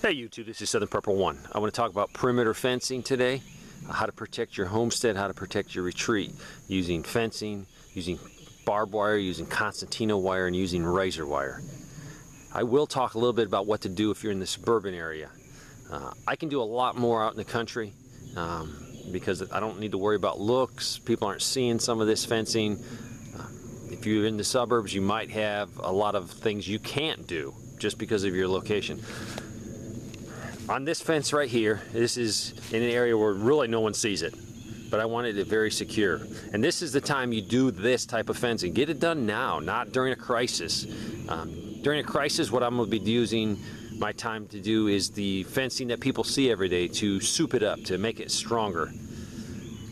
Hey YouTube, this is Southern Purple 1. I want to talk about perimeter fencing today, how to protect your homestead, how to protect your retreat using fencing, using barbed wire, using Constantino wire, and using razor wire. I will talk a little bit about what to do if you're in the suburban area. I can do a lot more out in the country because I don't need to worry about looks. People aren't seeing some of this fencing. If you're in the suburbs, you might have a lot of things you can't do just because of your location. On this fence right here, this is in an area where really no one sees it, but I wanted it very secure. And this is the time you do this type of fencing. Get it done now, not during a crisis. During a crisis, what I'm going to be using my time to do is the fencing that people see every day, to soup it up, to make it stronger.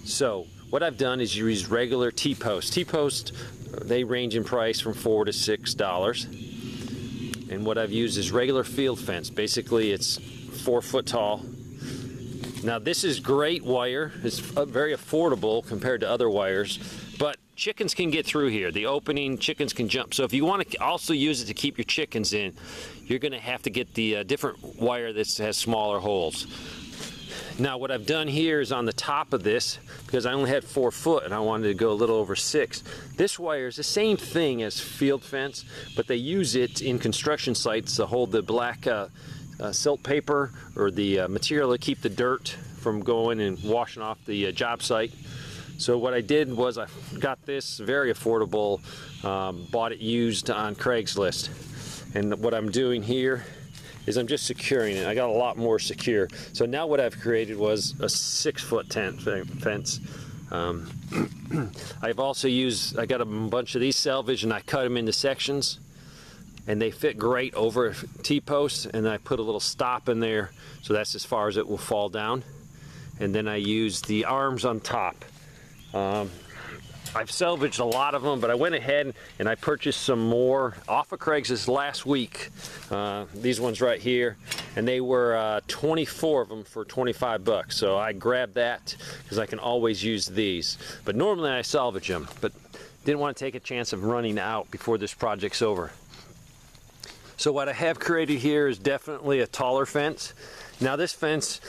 So what I've done is use regular T-posts. T-posts, they range in price from $4 to $6. And what I've used is regular field fence. Basically, it's 4 foot tall. Now this is great wire. It's very affordable compared to other wires, but chickens can get through here. The opening, chickens can jump. So if you want to also use it to keep your chickens in, you're going to have to get the different wire that has smaller holes. Now what I've done here is on the top of this, because I only had 4 foot and I wanted to go a little over 6. This wire is the same thing as field fence, but they use it in construction sites to hold the black silt paper or the material to keep the dirt from going and washing off the job site. So what I did was I got this very affordable, bought it used on Craigslist, and what I'm doing here is I'm just securing it. I got a lot more secure. So now what I've created was a 6 foot fence. I've also used, I got a bunch of these salvage and I cut them into sections, and they fit great over T-posts, and I put a little stop in there, so that's as far as it will fall down. And then I use the arms on top. I've salvaged a lot of them, but I went ahead and I purchased some more off of Craigslist last week. These ones right here, and they were 24 of them for 25 bucks. So I grabbed that because I can always use these. But normally I salvage them, but didn't want to take a chance of running out before this project's over. So what I have created here is definitely a taller fence. Now this fence,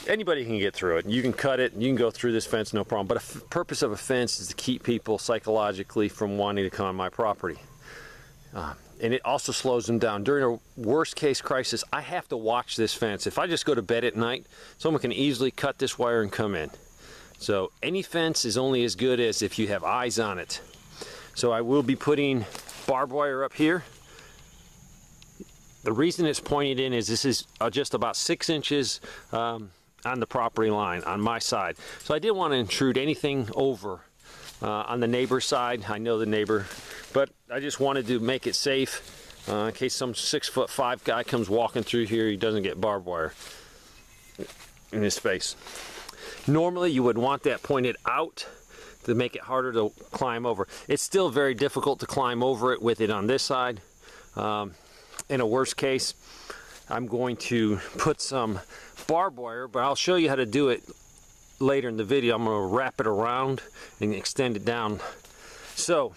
anybody can get through it. You can cut it, you can go through this fence, no problem. But the purpose of a fence is to keep people psychologically from wanting to come on my property. And it also slows them down. During a worst case crisis, I have to watch this fence. If I just go to bed at night, someone can easily cut this wire and come in. So any fence is only as good as if you have eyes on it. So I will be putting barbed wire up here. The reason it's pointed in is this is just about 6 inches on the property line on my side. So I didn't want to intrude anything over on the neighbor's side. I know the neighbor, but I just wanted to make it safe in case some 6'5" guy comes walking through here, he doesn't get barbed wire in his face. Normally you would want that pointed out to make it harder to climb over. It's still very difficult to climb over it with it on this side. In a worst case, I'm going to put some barbed wire, but I'll show you how to do it later in the video. I'm going to wrap it around and extend it down. So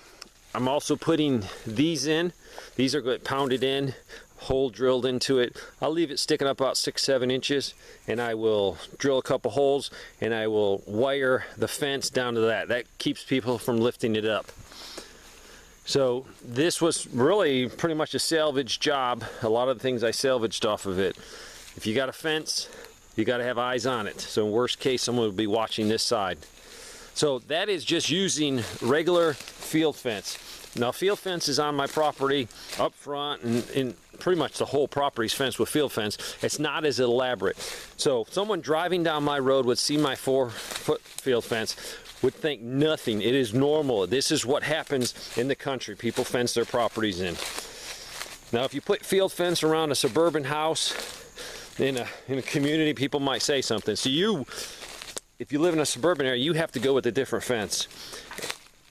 I'm also putting these in. These are going to pounded in, hole drilled into it. I'll leave it sticking up about 6-7 inches, and I will drill a couple holes and I will wire the fence down to that. That keeps people from lifting it up. So this was really pretty much a salvage job. A lot of the things I salvaged off of it. If you got a fence, you got to have eyes on it. So in worst case, someone would be watching this side. So that is just using regular field fence. Now field fence is on my property up front, and pretty much the whole property is fenced with field fence. It's not as elaborate. So someone driving down my road would see my 4 foot field fence, would think nothing. It is normal. This is what happens in the country. People fence their properties in. Now if you put field fence around a suburban house in a community, people might say something. So if you live in a suburban area, you have to go with a different fence.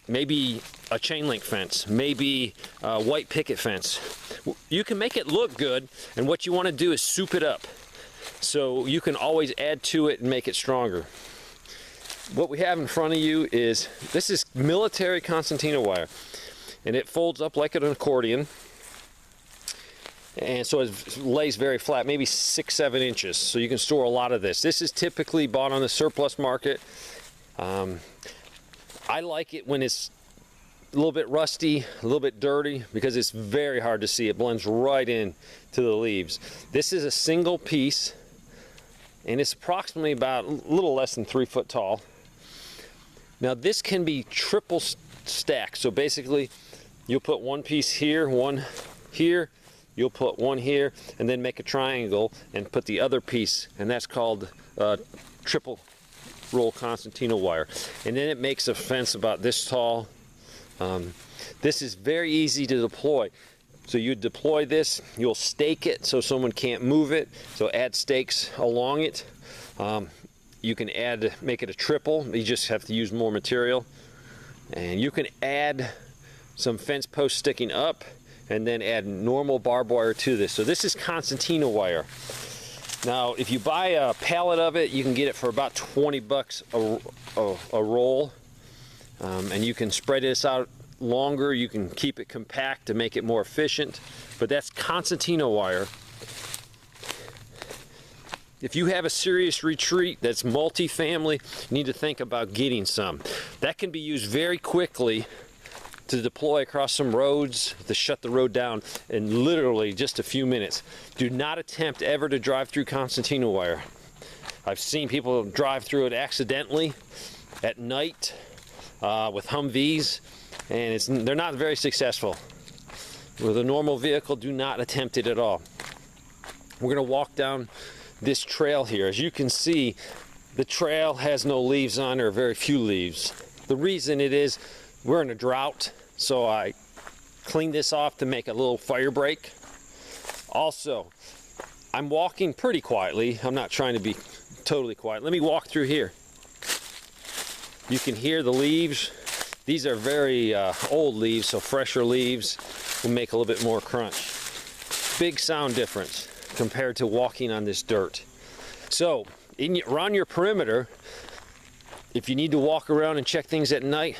Maybe a chain link fence, maybe a white picket fence. You can make it look good, and what you want to do is soup it up. So you can always add to it and make it stronger. What we have in front of you is, this is military Constantino wire, and it folds up like an accordion. And so it lays very flat, maybe 6-7 inches. So you can store a lot of this. This is typically bought on the surplus market. I like it when it's a little bit rusty, a little bit dirty, because it's very hard to see. It blends right in to the leaves. This is a single piece, and it's approximately about a little less than 3 foot tall. Now this can be triple stacked. So basically, you'll put one piece here, one here, you'll put one here, and then make a triangle and put the other piece, and that's called triple roll Constantino wire. And then it makes a fence about this tall. This is very easy to deploy. So you deploy this, you'll stake it so someone can't move it. So add stakes along it. You can make it a triple. You just have to use more material. And you can add some fence posts sticking up and then add normal barbed wire to this. So this is Constantino wire. Now, if you buy a pallet of it, you can get it for about 20 bucks a roll. And you can spread this out longer. You can keep it compact to make it more efficient. But that's Constantino wire. If you have a serious retreat that's multi-family, you need to think about getting some. That can be used very quickly to deploy across some roads, to shut the road down in literally just a few minutes. Do not attempt ever to drive through Constantino wire. I've seen people drive through it accidentally at night with Humvees, and they're not very successful. With a normal vehicle, do not attempt it at all. We're going to walk down this trail here. As you can see, the trail has no leaves on, or very few leaves. The reason it is, we're in a drought, so I cleaned this off to make a little fire break. Also, I'm walking pretty quietly. I'm not trying to be totally quiet. Let me walk through here. You can hear the leaves. These are very old leaves, so fresher leaves will make a little bit more crunch. Big sound difference compared to walking on this dirt. So, around your perimeter, if you need to walk around and check things at night,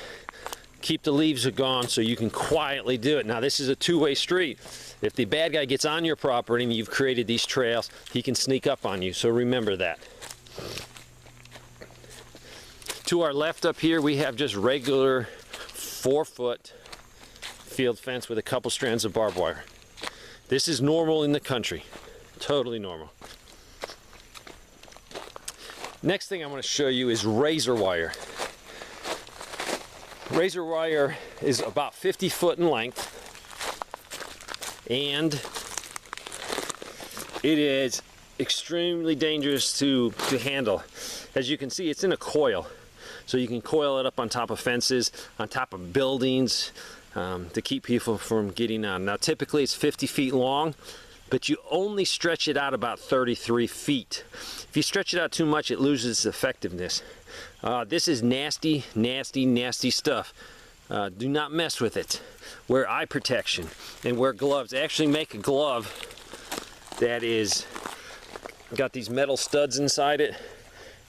keep the leaves gone so you can quietly do it. Now, this is a two-way street. If the bad guy gets on your property and you've created these trails, he can sneak up on you, so remember that. To our left up here, we have just regular 4-foot field fence with a couple strands of barbed wire. This is normal in the country. Totally normal. Next thing I want to show you is razor wire. Razor wire is about 50 foot in length, and it is extremely dangerous to handle. As you can see, it's in a coil, so you can coil it up on top of fences, on top of buildings, to keep people from getting on. Now typically it's 50 feet long, but you only stretch it out about 33 feet. If you stretch it out too much, it loses its effectiveness. This is nasty, nasty, nasty stuff. Do not mess with it. Wear eye protection and wear gloves. They actually make a glove that is got these metal studs inside it,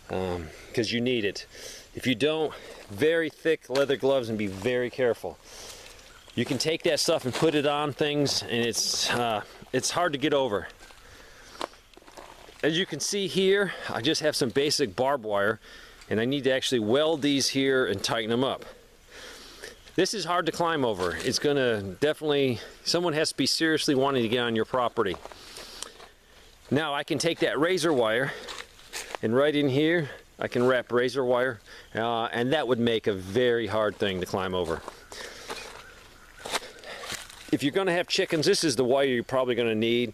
because you need it. If you don't, very thick leather gloves, and be very careful. You can take that stuff and put it on things, and it's hard to get over. As you can see here, I just have some basic barbed wire, and I need to actually weld these here and tighten them up. This is hard to climb over. It's gonna definitely, someone has to be seriously wanting to get on your property. Now I can take that razor wire, and right in here I can wrap razor wire, and that would make a very hard thing to climb over. If you're going to have chickens, this is the wire you're probably going to need.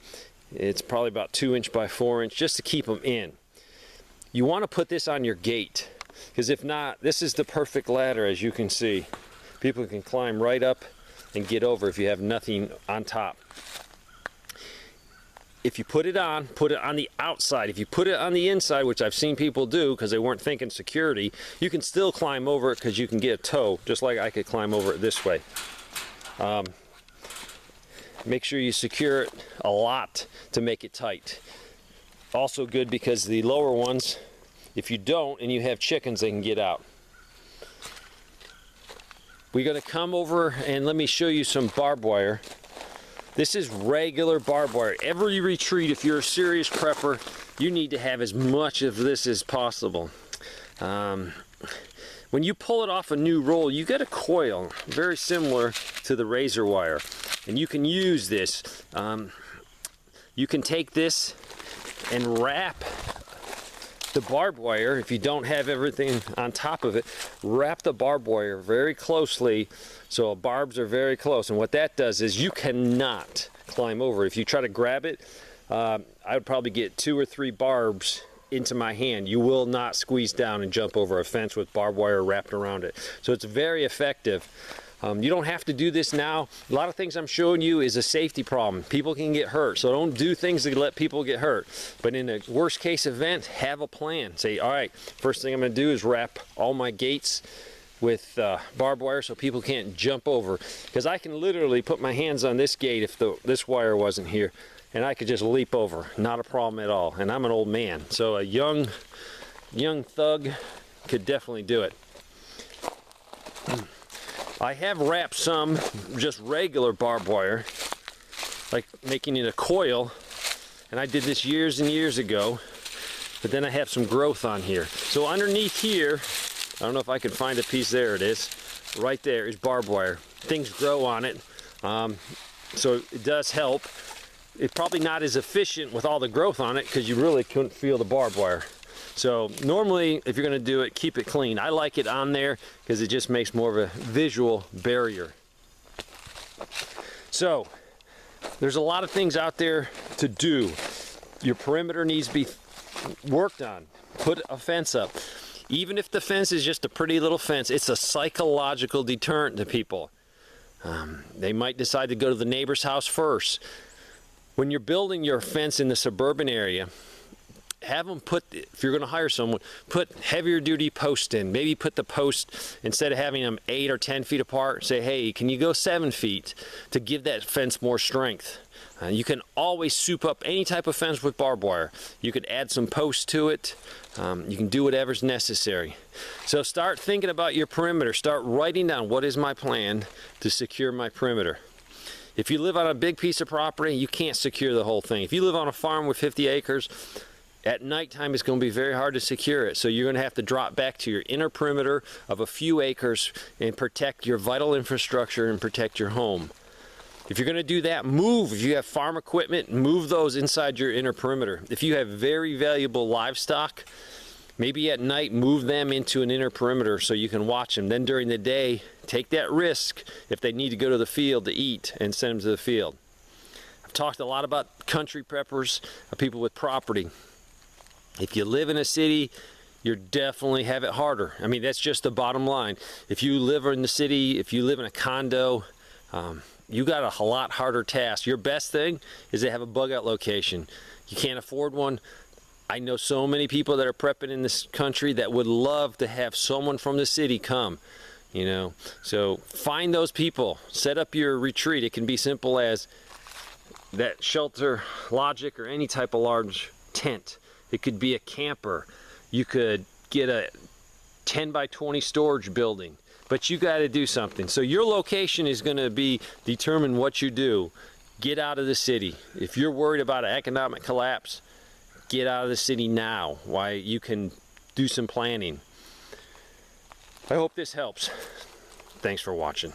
It's probably about 2 inch by 4 inch, just to keep them in. You want to put this on your gate, because if not, this is the perfect ladder. As you can see, people can climb right up and get over if you have nothing on top. If you put it on the outside. If you put it on the inside, which I've seen people do because they weren't thinking security, you can still climb over it because you can get a tow, just like I could climb over it this way. Make sure you secure it a lot to make it tight. Also good because the lower ones, if you don't and you have chickens, they can get out. We're going to come over and let me show you some barbed wire. This is regular barbed wire. Every retreat, if you're a serious prepper, you need to have as much of this as possible. When you pull it off a new roll, you get a coil very similar to the razor wire, and you can use this. You can take this and wrap the barbed wire. If you don't have everything on top of it, wrap the barbed wire very closely so barbs are very close, and what that does is you cannot climb over. If you try to grab it, I would probably get 2 or 3 barbs into my hand. You will not squeeze down and jump over a fence with barbed wire wrapped around it. So it's very effective. You don't have to do this now. A lot of things I'm showing you is a safety problem. People can get hurt, so don't do things that let people get hurt. But in a worst case event, have a plan. Say, all right, first thing I'm gonna do is wrap all my gates with barbed wire so people can't jump over. Because I can literally put my hands on this gate if this wire wasn't here, and I could just leap over. Not a problem at all. And I'm an old man, so a young thug could definitely do it. I have wrapped some just regular barbed wire, like making it a coil, and I did this years and years ago, but then I have some growth on here. So underneath here, I don't know if I can find a piece, there it is, right there is barbed wire. Things grow on it, so it does help. It's probably not as efficient with all the growth on it because you really couldn't feel the barbed wire. So normally, if you're going to do it, keep it clean. I like it on there because it just makes more of a visual barrier. So there's a lot of things out there to do. Your perimeter needs to be worked on. Put a fence up. Even if the fence is just a pretty little fence, it's a psychological deterrent to people. They might decide to go to the neighbor's house first. When you're building your fence in the suburban area, have them put, if you're going to hire someone, put heavier duty posts in. Maybe put the post, instead of having them 8 or 10 feet apart, say, hey, can you go 7 feet to give that fence more strength? You can always soup up any type of fence with barbed wire. You could add some posts to it. You can do whatever's necessary. So start thinking about your perimeter. Start writing down, what is my plan to secure my perimeter? If you live on a big piece of property, you can't secure the whole thing. If you live on a farm with 50 acres, at nighttime it's going to be very hard to secure it. So you're going to have to drop back to your inner perimeter of a few acres and protect your vital infrastructure and protect your home. If you're going to do that, move. If you have farm equipment, move those inside your inner perimeter. If you have very valuable livestock, maybe at night move them into an inner perimeter so you can watch them. Then during the day, take that risk if they need to go to the field to eat and send them to the field. I've talked a lot about country preppers, people with property. If you live in a city, you definitely have it harder. I mean, that's just the bottom line. If you live in the city, if you live in a condo, you got a lot harder task. Your best thing is to have a bug out location. You can't afford one. I know so many people that are prepping in this country that would love to have someone from the city come, you know. So find those people, set up your retreat. It can be simple as that shelter logic or any type of large tent. It could be a camper. You could get a 10 by 20 storage building, but you got to do something. So your location is going to be determine what you do. Get out of the city. If you're worried about an economic collapse, get out of the city now while you can do some planning. I hope this helps. Thanks for watching.